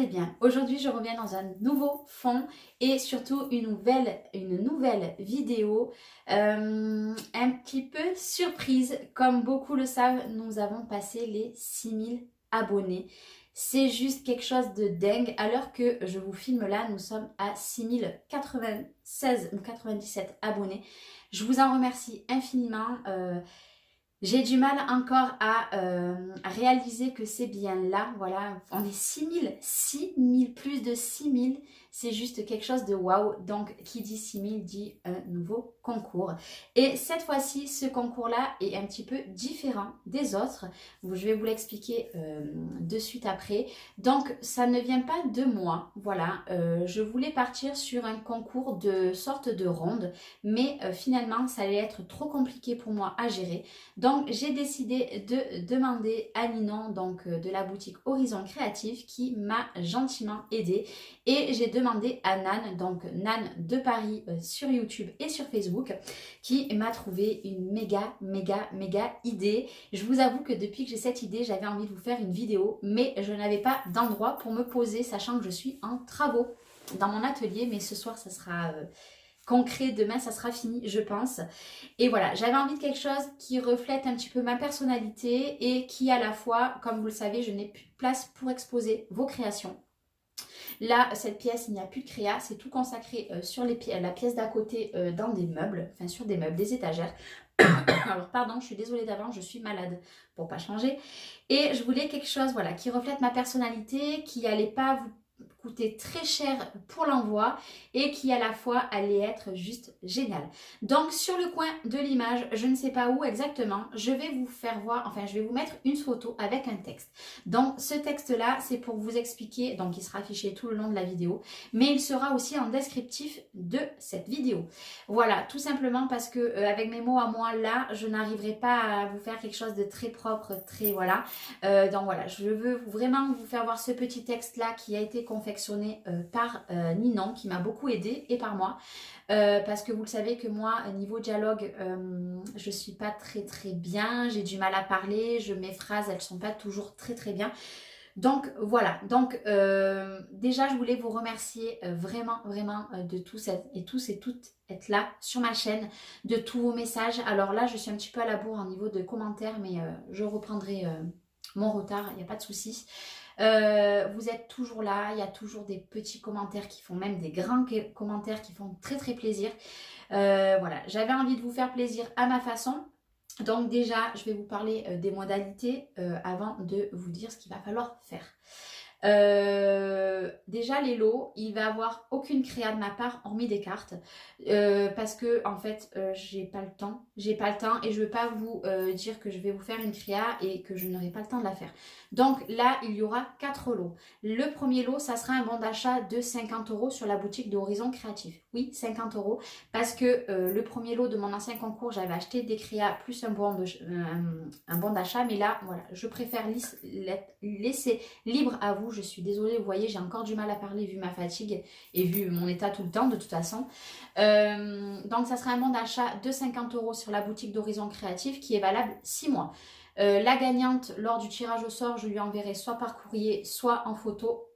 allez bien. Aujourd'hui, je reviens dans un nouveau fond et surtout une nouvelle vidéo un petit peu surprise. Comme beaucoup le savent, nous avons passé les 6000 abonnés. C'est juste quelque chose de dingue. À l'heure que je vous filme là, nous sommes à 6096 ou 97 abonnés. Je vous en remercie infiniment. J'ai du mal encore à réaliser que c'est bien là, voilà, on est 6000, plus de 6000, c'est juste quelque chose de waouh. Donc qui dit 6000 dit un nouveau concours. Et cette fois-ci, ce concours-là est un petit peu différent des autres. Je vais vous l'expliquer de suite après. Donc ça ne vient pas de moi, voilà. Je voulais partir sur un concours de sorte de ronde, mais finalement ça allait être trop compliqué pour moi à gérer. Donc j'ai décidé de demander à Ninon, donc de la boutique Horizon Créatif, qui m'a gentiment aidée, et j'ai demandé à Nan, donc Nan de Paris sur YouTube et sur Facebook, qui m'a trouvé une méga idée. Je vous avoue que depuis que j'ai cette idée, j'avais envie de vous faire une vidéo, mais je n'avais pas d'endroit pour me poser, sachant que je suis en travaux dans mon atelier, mais ce soir ça sera concret, demain ça sera fini je pense. Et voilà, j'avais envie de quelque chose qui reflète un petit peu ma personnalité et qui à la fois, comme vous le savez, je n'ai plus de place pour exposer vos créations. Là, cette pièce, il n'y a plus de créa, c'est tout consacré sur la pièce d'à côté dans des meubles, enfin sur des meubles, des étagères. Alors pardon, je suis désolée d'avance, je suis malade pour pas changer. Et je voulais quelque chose voilà, qui reflète ma personnalité, qui n'allait pas vous coûter très cher pour l'envoi et qui à la fois allait être juste génial. Donc sur le coin de l'image, je ne sais pas où exactement, je vais vous faire voir, enfin je vais vous mettre une photo avec un texte. Donc ce texte là, c'est pour vous expliquer, donc il sera affiché tout le long de la vidéo, mais il sera aussi en descriptif de cette vidéo. Voilà, tout simplement parce que avec mes mots à moi là, je n'arriverai pas à vous faire quelque chose de très propre, très voilà. Donc voilà, je veux vraiment vous faire voir ce petit texte là qui a été confectionné par Ninon, qui m'a beaucoup aidé, et par moi, parce que vous le savez que moi niveau dialogue je suis pas très bien, j'ai du mal à parler, mes phrases elles sont pas toujours très bien. Donc voilà, donc déjà je voulais vous remercier vraiment de tous et toutes être là sur ma chaîne, de tous vos messages. Alors là je suis un petit peu à la bourre au niveau de commentaires, mais je reprendrai mon retard, il n'y a pas de souci. Vous êtes toujours là, il y a toujours des petits commentaires qui font, même des grands commentaires qui font très plaisir. Voilà, j'avais envie de vous faire plaisir à ma façon. Donc déjà, je vais vous parler des modalités avant de vous dire ce qu'il va falloir faire. Déjà les lots, il va y avoir aucune créa de ma part hormis des cartes parce que en fait j'ai pas le temps et je veux pas vous dire que je vais vous faire une créa et que je n'aurai pas le temps de la faire. Donc là il y aura 4 lots. Le premier lot, ça sera un bon d'achat de 50 € sur la boutique de Horizon Créatif. Oui, 50 € parce que le premier lot de mon ancien concours, j'avais acheté des créas plus un bon d'achat, mais là voilà, je préfère laisser libre à vous. Je suis désolée, vous voyez, j'ai encore du mal à parler vu ma fatigue et vu mon état tout le temps de toute façon. Donc ça sera un bon d'achat de 50 € sur la boutique d'Horizon Créatif qui est valable 6 mois. La gagnante, lors du tirage au sort, je lui enverrai soit par courrier, soit en photo.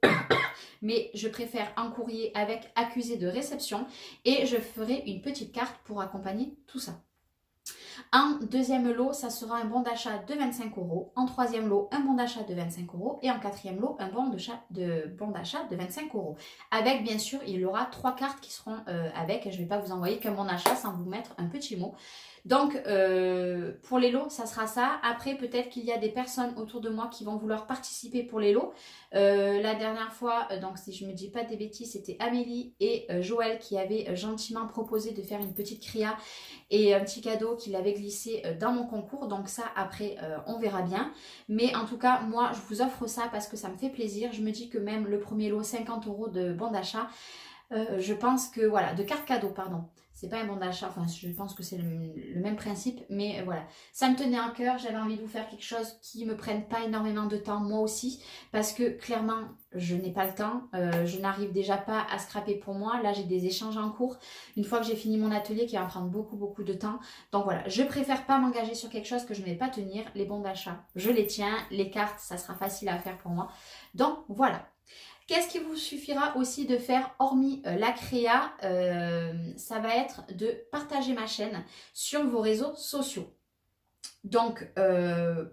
Mais je préfère en courrier avec accusé de réception et je ferai une petite carte pour accompagner tout ça. En deuxième lot, ça sera un bon d'achat de 25 €. En troisième lot, un bon d'achat de 25 €. Et en quatrième lot, un bon d'achat de 25 €. Avec, bien sûr, il y aura 3 cartes qui seront avec. Je ne vais pas vous envoyer qu'un bon d'achat sans vous mettre un petit mot. Donc, pour les lots, ça sera ça. Après, peut-être qu'il y a des personnes autour de moi qui vont vouloir participer pour les lots. La dernière fois, donc si je ne me dis pas des bêtises, c'était Amélie et Joël qui avaient gentiment proposé de faire une petite créa et un petit cadeau qu'il avait glissé dans mon concours. Donc ça, après, on verra bien. Mais en tout cas, moi, je vous offre ça parce que ça me fait plaisir. Je me dis que même le premier lot, 50 € de bon d'achat, je pense que, voilà, de carte cadeau, pardon. C'est pas un bon d'achat, enfin, je pense que c'est le même principe, mais voilà. Ça me tenait à cœur, j'avais envie de vous faire quelque chose qui me prenne pas énormément de temps, moi aussi, parce que clairement, je n'ai pas le temps. Je n'arrive déjà pas à scraper pour moi. Là, j'ai des échanges en cours. Une fois que j'ai fini mon atelier, qui va me prendre beaucoup de temps. Donc voilà, je préfère pas m'engager sur quelque chose que je ne vais pas tenir. Les bons d'achat, je les tiens. Les cartes, ça sera facile à faire pour moi. Donc voilà. Qu'est-ce qui vous suffira aussi de faire, hormis la créa, ça va être de partager ma chaîne sur vos réseaux sociaux. Donc,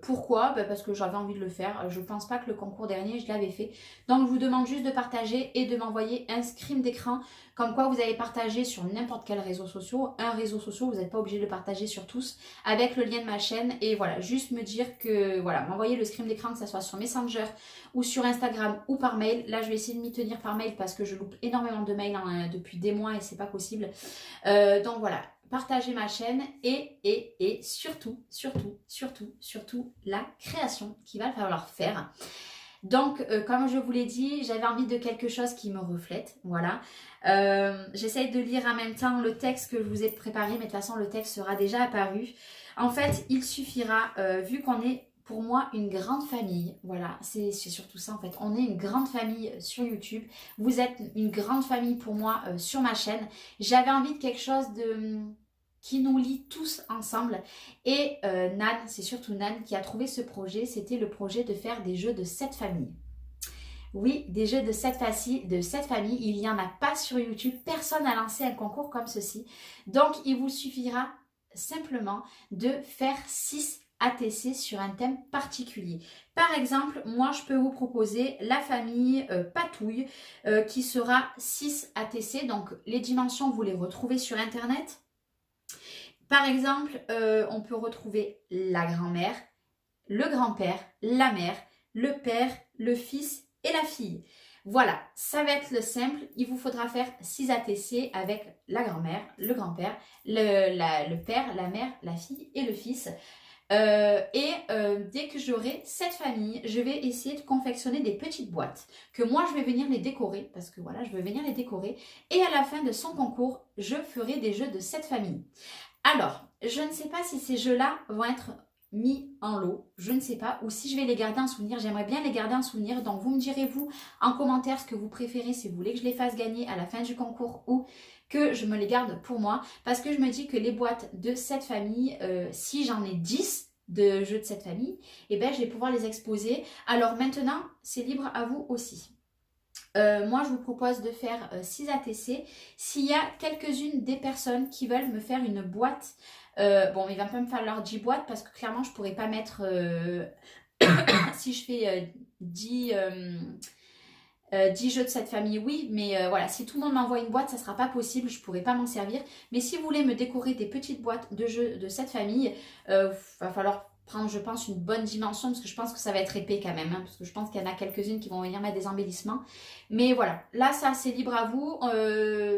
pourquoi? Parce que j'avais envie de le faire. Je ne pense pas que le concours dernier, je l'avais fait. Donc, je vous demande juste de partager et de m'envoyer un screen d'écran. Comme quoi, vous avez partagé sur n'importe quel réseau social. Un réseau social, vous n'êtes pas obligé de le partager sur tous. Avec le lien de ma chaîne. Et voilà, juste me dire que, voilà, m'envoyer le screen d'écran, que ce soit sur Messenger ou sur Instagram ou par mail. Là, je vais essayer de m'y tenir par mail parce que je loupe énormément de mails depuis des mois et c'est pas possible. Donc, voilà. Partagez ma chaîne et surtout, la création qu'il va falloir faire. Donc, comme je vous l'ai dit, j'avais envie de quelque chose qui me reflète, voilà. J'essaye de lire en même temps le texte que je vous ai préparé, mais de toute façon, le texte sera déjà apparu. En fait, il suffira, vu qu'on est pour moi une grande famille, voilà, c'est surtout ça en fait, on est une grande famille sur YouTube, vous êtes une grande famille pour moi sur ma chaîne, j'avais envie de quelque chose qui nous lie tous ensemble et Nan, c'est surtout Nan qui a trouvé ce projet, c'était le projet de faire des jeux de 7 familles. Oui, des jeux de 7 familles, il n'y en a pas sur YouTube, personne n'a lancé un concours comme ceci, donc il vous suffira simplement de faire 6 ATC sur un thème particulier. Par exemple, moi je peux vous proposer la famille Patouille qui sera 6 ATC, donc les dimensions vous les retrouvez sur internet. Par exemple, on peut retrouver la grand-mère, le grand-père, la mère, le père, le fils et la fille. Voilà, ça va être le simple. Il vous faudra faire 6 ATC avec la grand-mère, le grand-père, le père, la mère, la fille et le fils. Dès que j'aurai cette famille, je vais essayer de confectionner des petites boîtes que moi je vais venir les décorer parce que voilà, je vais venir les décorer et à la fin de son concours, je ferai des jeux de cette famille. Alors, je ne sais pas si ces jeux-là vont être mis en lot, je ne sais pas, ou si je vais les garder en souvenir, j'aimerais bien les garder en souvenir, donc vous me direz vous en commentaire ce que vous préférez, si vous voulez que je les fasse gagner à la fin du concours ou que je me les garde pour moi, parce que je me dis que les boîtes de cette famille, si j'en ai 10 de jeux de cette famille, et ben je vais pouvoir les exposer. Alors maintenant, c'est libre à vous aussi. Moi, je vous propose de faire 6 ATC. S'il y a quelques-unes des personnes qui veulent me faire une boîte, bon, il va pas me falloir 10 boîtes parce que clairement, je ne pourrais pas mettre, si je fais 10 jeux de cette famille, oui, mais voilà, si tout le monde m'envoie une boîte, ça ne sera pas possible, je ne pourrai pas m'en servir. Mais si vous voulez me décorer des petites boîtes de jeux de cette famille, va falloir prendre, je pense, une bonne dimension parce que je pense que ça va être épais quand même, hein, parce que je pense qu'il y en a quelques-unes qui vont venir mettre des embellissements. Mais voilà, là, ça, c'est libre à vous.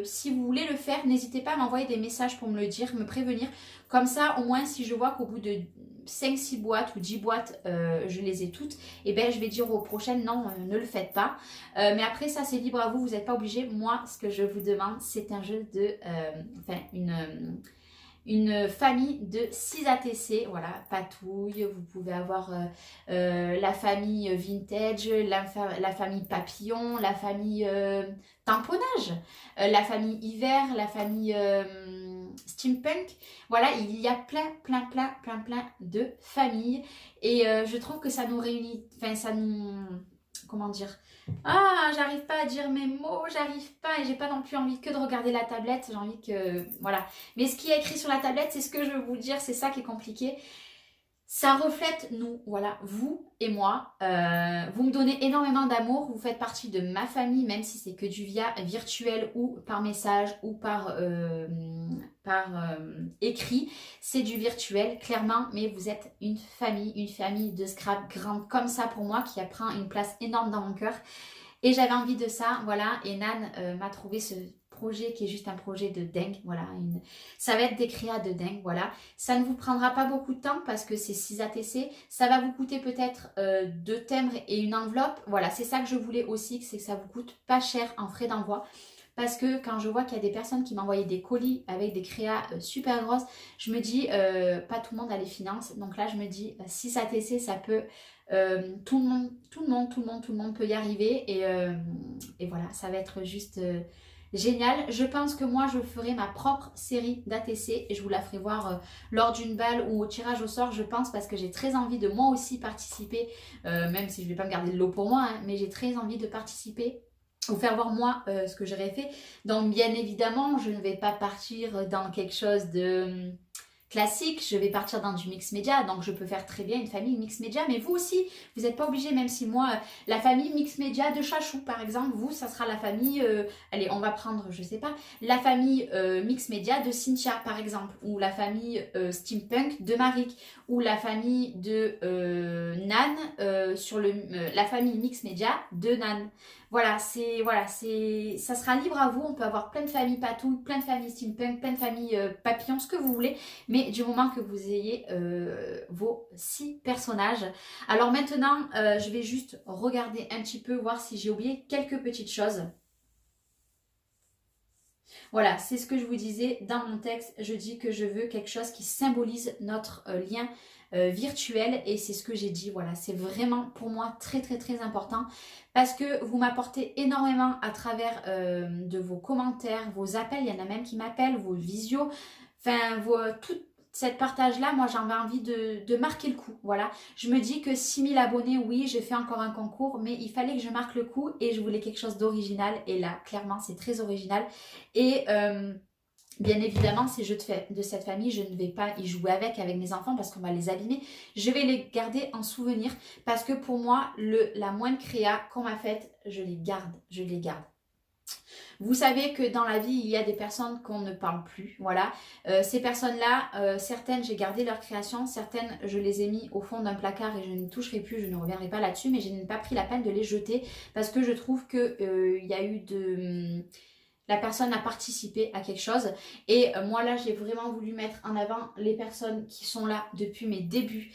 Si vous voulez le faire, n'hésitez pas à m'envoyer des messages pour me le dire, me prévenir. Comme ça, au moins, si je vois qu'au bout de 5-6 boîtes ou 10 boîtes, je les ai toutes, et ben je vais dire aux prochaines, non, ne le faites pas. Mais après, ça, c'est libre à vous, vous n'êtes pas obligé. Moi, ce que je vous demande, c'est un jeu de... une famille de 6 ATC, voilà, Patouille, vous pouvez avoir la famille Vintage, la famille Papillon, la famille Tamponnage, la famille Hiver, la famille Steampunk, voilà, il y a plein de familles et je trouve que ça nous réunit, enfin ça nous... Comment dire? Ah, j'arrive pas à dire mes mots, j'arrive pas et j'ai pas non plus envie que de regarder la tablette, j'ai envie que... Voilà. Mais ce qui est écrit sur la tablette, c'est ce que je veux vous dire, c'est ça qui est compliqué. Ça reflète nous, voilà, vous et moi. Vous me donnez énormément d'amour, vous faites partie de ma famille, même si c'est que du virtuel ou par message ou par écrit. C'est du virtuel, clairement, mais vous êtes une famille de scrap grande comme ça pour moi, qui prend une place énorme dans mon cœur. Et j'avais envie de ça, voilà, et Nan m'a trouvé ce projet qui est juste un projet de dingue, voilà, ça va être des créas de dingue, voilà. Ça ne vous prendra pas beaucoup de temps parce que c'est 6 ATC, ça va vous coûter peut-être 2 timbres et une enveloppe, voilà, c'est ça que je voulais aussi, c'est que ça vous coûte pas cher en frais d'envoi. Parce que quand je vois qu'il y a des personnes qui m'envoyaient des colis avec des créas super grosses, je me dis, pas tout le monde a les finances. Donc là, je me dis, 6 ATC, ça peut... tout le monde peut y arriver. Et voilà, ça va être juste génial. Je pense que moi, je ferai ma propre série d'ATC et je vous la ferai voir lors d'une balle ou au tirage au sort, je pense, parce que j'ai très envie de moi aussi participer, même si je ne vais pas me garder de l'eau pour moi, hein, mais j'ai très envie de participer vous faire voir moi ce que j'aurais fait. Donc bien évidemment, je ne vais pas partir dans quelque chose de classique, je vais partir dans du mix média, donc je peux faire très bien une famille mix média, mais vous aussi, vous n'êtes pas obligé, même si moi, la famille mix média de Chachou, par exemple, vous, ça sera la famille, allez, on va prendre, je sais pas, la famille mix média de Cynthia, par exemple, ou la famille steampunk de Marik, ou la famille de Nan, sur la famille mix média de Nan. Voilà, ça sera libre à vous, on peut avoir plein de familles patouilles, plein de familles steampunk, plein de familles papillons, ce que vous voulez, mais du moment que vous ayez vos 6 personnages. Alors maintenant, je vais juste regarder un petit peu, voir si j'ai oublié quelques petites choses. Voilà, c'est ce que je vous disais dans mon texte. Je dis que je veux quelque chose qui symbolise notre lien virtuel et c'est ce que j'ai dit. Voilà, c'est vraiment pour moi très très très important parce que vous m'apportez énormément à travers de vos commentaires, vos appels. Il y en a même qui m'appellent, vos visios. Enfin, tout cette partage-là, moi j'avais envie de marquer le coup, voilà. Je me dis que 6000 abonnés, oui, j'ai fait encore un concours, mais il fallait que je marque le coup et je voulais quelque chose d'original. Et là, clairement, c'est très original. Et bien évidemment, ces jeux de cette famille, je ne vais pas y jouer avec mes enfants parce qu'on va les abîmer. Je vais les garder en souvenir parce que pour moi, la moindre créa qu'on m'a faite, je les garde, je les garde. Vous savez que dans la vie, il y a des personnes qu'on ne parle plus, voilà. Ces personnes-là, certaines, j'ai gardé leur création, certaines, je les ai mis au fond d'un placard et je n'y toucherai plus, je ne reviendrai pas là-dessus, mais je n'ai pas pris la peine de les jeter parce que je trouve que il y a eu la personne a participé à quelque chose et moi là j'ai vraiment voulu mettre en avant les personnes qui sont là depuis mes débuts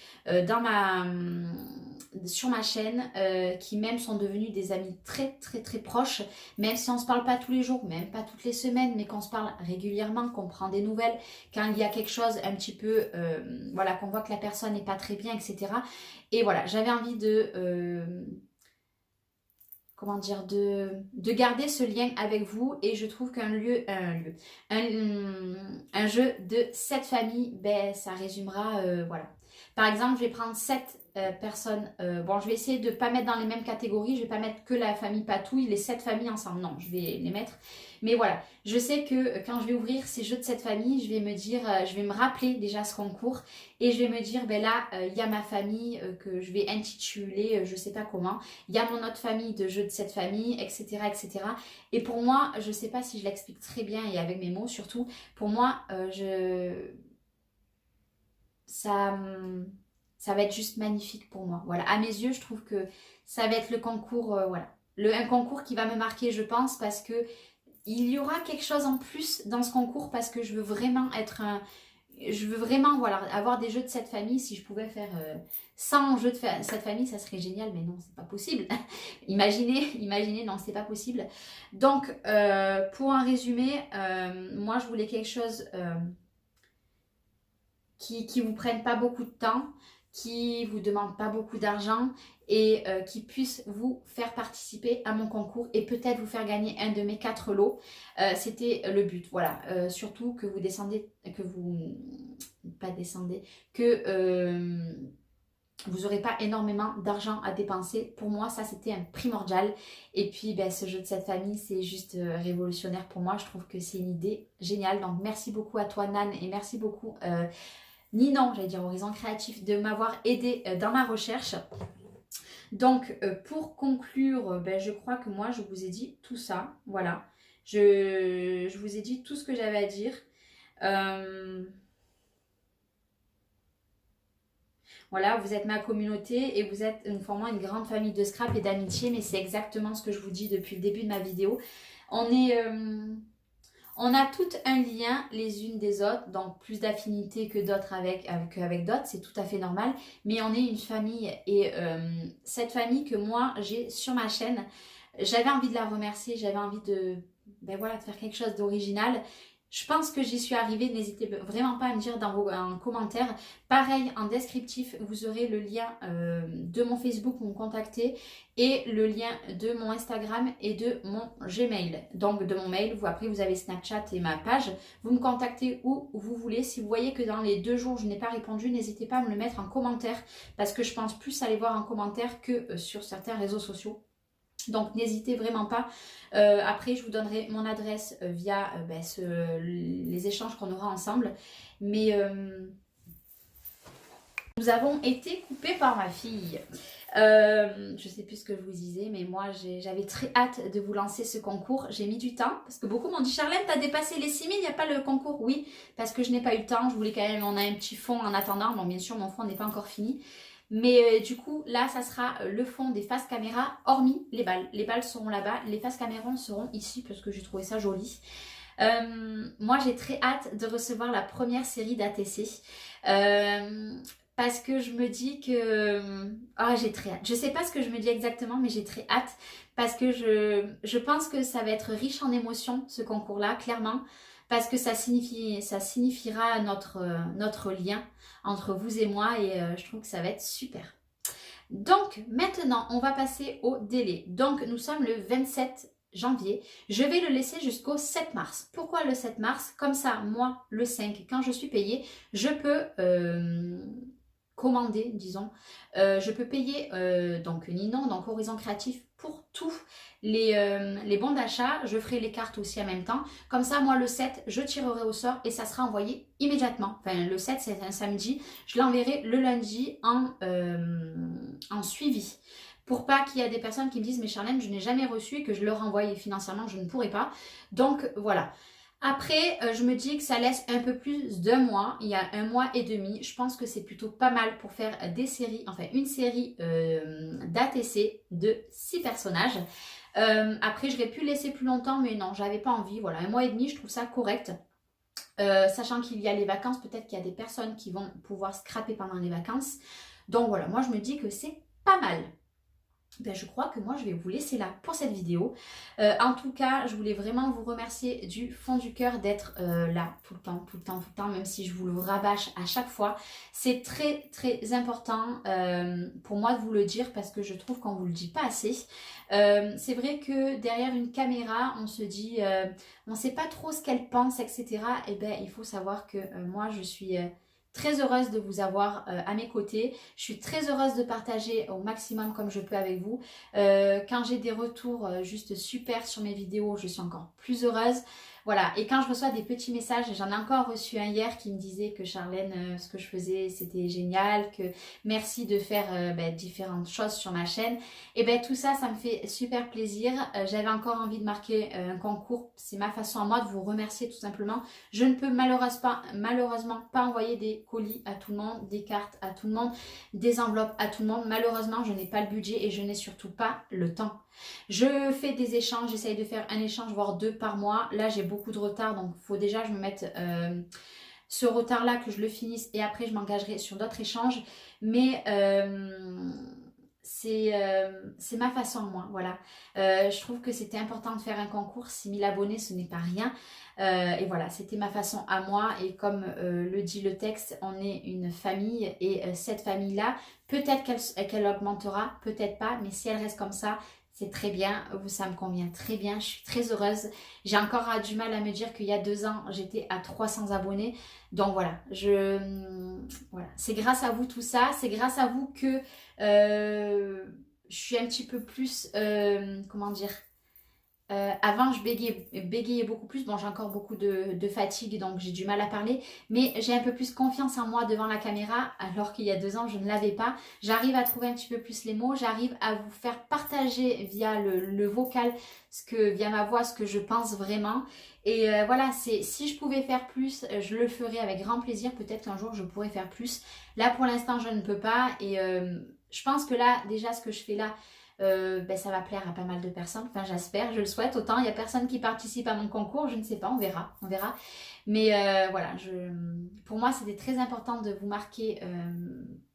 sur ma chaîne qui même sont devenues des amis très très très proches, même si on se parle pas tous les jours, même pas toutes les semaines, mais qu'on se parle régulièrement, qu'on prend des nouvelles quand il y a quelque chose un petit peu voilà, qu'on voit que la personne n'est pas très bien, etc. Et voilà, j'avais envie comment dire, de garder ce lien avec vous et je trouve qu'un un jeu de 7 familles, ben, ça résumera, voilà. Par exemple, je vais prendre 7 personnes, bon, je vais essayer de ne pas mettre dans les mêmes catégories, je ne vais pas mettre que la famille Patouille, les 7 familles ensemble, non, je vais les mettre. Mais voilà, je sais que quand je vais ouvrir ces jeux de cette famille, je vais me dire, je vais me rappeler déjà ce concours et je vais me dire, ben là, il y a ma famille que je vais intituler, je sais pas comment, il y a mon autre famille de jeux de cette famille, etc., etc. Et pour moi, je sais pas si je l'explique très bien et avec mes mots surtout, pour moi, ça va être juste magnifique pour moi. Voilà, à mes yeux, je trouve que ça va être le concours, voilà. Un concours qui va me marquer, je pense, parce que il y aura quelque chose en plus dans ce concours parce que je veux vraiment voilà, avoir des jeux de cette famille. Si je pouvais faire 100 jeux de cette famille, ça serait génial, mais non, c'est pas possible. imaginez, non, c'est pas possible. Donc, pour un résumé, moi, je voulais quelque chose qui vous prenne pas beaucoup de temps, qui vous demande pas beaucoup d'argent et qui puisse vous faire participer à mon concours et peut-être vous faire gagner un de mes 4 lots. C'était le but, voilà. Surtout que vous descendez, vous n'aurez pas énormément d'argent à dépenser. Pour moi, ça, c'était un primordial. Et puis, ben, ce jeu de cette famille, c'est juste révolutionnaire pour moi. Je trouve que c'est une idée géniale. Donc, merci beaucoup à toi, Nan, et merci beaucoup Ninon, j'allais dire Horizon Créatif, de m'avoir aidé dans ma recherche. Donc, pour conclure, ben, je crois que moi, je vous ai dit tout ça. Voilà. Je vous ai dit tout ce que j'avais à dire. Voilà, vous êtes ma communauté et vous êtes formant une grande famille de scrap et d'amitié, mais c'est exactement ce que je vous dis depuis le début de ma vidéo. On a toutes un lien les unes des autres, donc plus d'affinité que d'autres avec d'autres, c'est tout à fait normal. Mais on est une famille et cette famille que moi j'ai sur ma chaîne, j'avais envie de la remercier, j'avais envie ben voilà, de faire quelque chose d'original. Je pense que j'y suis arrivée, n'hésitez vraiment pas à me dire dans vos commentaires. Pareil, en descriptif, vous aurez le lien de mon Facebook pour me contacter et le lien de mon Instagram et de mon Gmail. Donc de mon mail, après vous avez Snapchat et ma page. Vous me contactez où vous voulez. Si vous voyez que dans les 2 jours je n'ai pas répondu, n'hésitez pas à me le mettre en commentaire parce que je pense plus aller voir en commentaire que sur certains réseaux sociaux. Donc n'hésitez vraiment pas. Après je vous donnerai mon adresse via les échanges qu'on aura ensemble. Mais nous avons été coupés par ma fille. Je sais plus ce que je vous disais, mais moi j'avais très hâte de vous lancer ce concours. J'ai mis du temps parce que beaucoup m'ont dit Charlène, t'as dépassé les 6000, il n'y a pas le concours. Oui, parce que je n'ai pas eu le temps. Je voulais quand même, on a un petit fond en attendant. Donc bien sûr, mon fond n'est pas encore fini. Mais du coup, là, ça sera le fond des faces caméra, hormis les balles. Les balles seront là-bas, les faces caméra seront ici parce que j'ai trouvé ça joli. Moi, j'ai très hâte de recevoir la première série d'ATC. Parce que je me dis que... Oh, j'ai très hâte. Je sais pas ce que je me dis exactement, mais j'ai très hâte. Parce que je pense que ça va être riche en émotions, ce concours-là, clairement. Parce que ça signifiera notre lien entre vous et moi. Et je trouve que ça va être super. Donc, maintenant, on va passer au délai. Donc, nous sommes le 27 janvier. Je vais le laisser jusqu'au 7 mars. Pourquoi le 7 mars? Comme ça, moi, le 5, quand je suis payée, je peux... commander, disons. Je peux payer donc Ninon, donc Horizon Créatif, pour tous les bons d'achat. Je ferai les cartes aussi en même temps. Comme ça, moi, le 7, je tirerai au sort et ça sera envoyé immédiatement. Enfin, le 7, c'est un samedi. Je l'enverrai le lundi en suivi. Pour pas qu'il y ait des personnes qui me disent « Mais Charlène, je n'ai jamais reçu et que je le renvoie et financièrement, je ne pourrai pas. » Donc, voilà. Après, je me dis que ça laisse un peu plus d'un mois. Il y a 1 mois et demi. Je pense que c'est plutôt pas mal pour faire des séries, enfin une série d'ATC de 6 personnages. Après, j'aurais pu laisser plus longtemps, mais non, j'avais pas envie. Voilà, 1 mois et demi, je trouve ça correct. Sachant qu'il y a les vacances, peut-être qu'il y a des personnes qui vont pouvoir scraper pendant les vacances. Donc voilà, moi je me dis que c'est pas mal. Ben, je crois que moi je vais vous laisser là pour cette vidéo. En tout cas, je voulais vraiment vous remercier du fond du cœur d'être là tout le temps, même si je vous le rabâche à chaque fois. C'est très très important pour moi de vous le dire parce que je trouve qu'on ne vous le dit pas assez. C'est vrai que derrière une caméra, on se dit, on ne sait pas trop ce qu'elle pense, etc. Et ben il faut savoir que moi je suis... très heureuse de vous avoir à mes côtés. Je suis très heureuse de partager au maximum comme je peux avec vous. Quand j'ai des retours juste super sur mes vidéos, je suis encore plus heureuse. Voilà, et quand je reçois des petits messages, j'en ai encore reçu un hier qui me disait que Charlène, ce que je faisais, c'était génial, que merci de faire différentes choses sur ma chaîne. Et bien tout ça, ça me fait super plaisir. J'avais encore envie de marquer un concours. C'est ma façon à moi de vous remercier tout simplement. Je ne peux malheureusement pas envoyer des colis à tout le monde, des cartes à tout le monde, des enveloppes à tout le monde. Malheureusement, je n'ai pas le budget et je n'ai surtout pas le temps. Je fais des échanges, j'essaye de faire un échange, voire 2 par mois. Là, j'ai beaucoup de retard, donc il faut déjà que je me mette ce retard-là, que je le finisse et après, je m'engagerai sur d'autres échanges. Mais c'est ma façon à moi, voilà. Je trouve que c'était important de faire un concours. 6000 abonnés, ce n'est pas rien. Et voilà, c'était ma façon à moi. Et comme le dit le texte, on est une famille. Et cette famille-là, peut-être qu'elle augmentera, peut-être pas. Mais si elle reste comme ça, c'est très bien, ça me convient très bien, je suis très heureuse. J'ai encore du mal à me dire qu'il y a 2 ans, j'étais à 300 abonnés. Donc voilà, voilà. C'est grâce à vous tout ça, c'est grâce à vous que je suis un petit peu plus, comment dire, avant, je bégayais beaucoup plus. Bon, j'ai encore beaucoup de fatigue, donc j'ai du mal à parler. Mais j'ai un peu plus confiance en moi devant la caméra, alors qu'il y a 2 ans, je ne l'avais pas. J'arrive à trouver un petit peu plus les mots. J'arrive à vous faire partager via le vocal, via ma voix, ce que je pense vraiment. Et voilà, si je pouvais faire plus, je le ferais avec grand plaisir. Peut-être qu'un jour, je pourrais faire plus. Là, pour l'instant, je ne peux pas. Et je pense que là, déjà, ce que je fais là, ça va plaire à pas mal de personnes, enfin j'espère, je le souhaite. Autant il n'y a personne qui participe à mon concours, je ne sais pas, on verra. Mais voilà, pour moi c'était très important de vous marquer,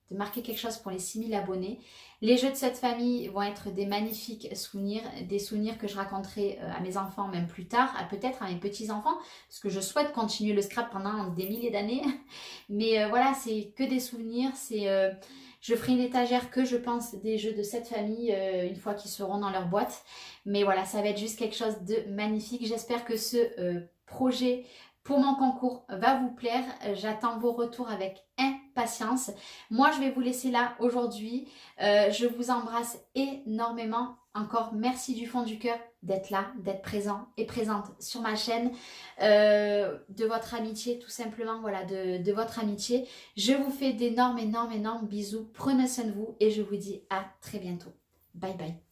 de marquer quelque chose pour les 6000 abonnés. Les jeux de cette famille vont être des magnifiques souvenirs, des souvenirs que je raconterai à mes enfants même plus tard, peut-être à mes petits-enfants, parce que je souhaite continuer le scrap pendant des milliers d'années. Mais voilà, c'est que des souvenirs, je ferai une étagère que je pense des jeux de cette famille une fois qu'ils seront dans leur boîte. Mais voilà, ça va être juste quelque chose de magnifique. J'espère que ce projet pour mon concours va vous plaire. J'attends vos retours avec impatience. Moi, je vais vous laisser là aujourd'hui. Je vous embrasse énormément. encore merci du fond du cœur d'être là, d'être présent et présente sur ma chaîne, de votre amitié tout simplement, voilà, de votre amitié. Je vous fais d'énormes, énormes, énormes bisous, prenez soin de vous et je vous dis à très bientôt. Bye bye.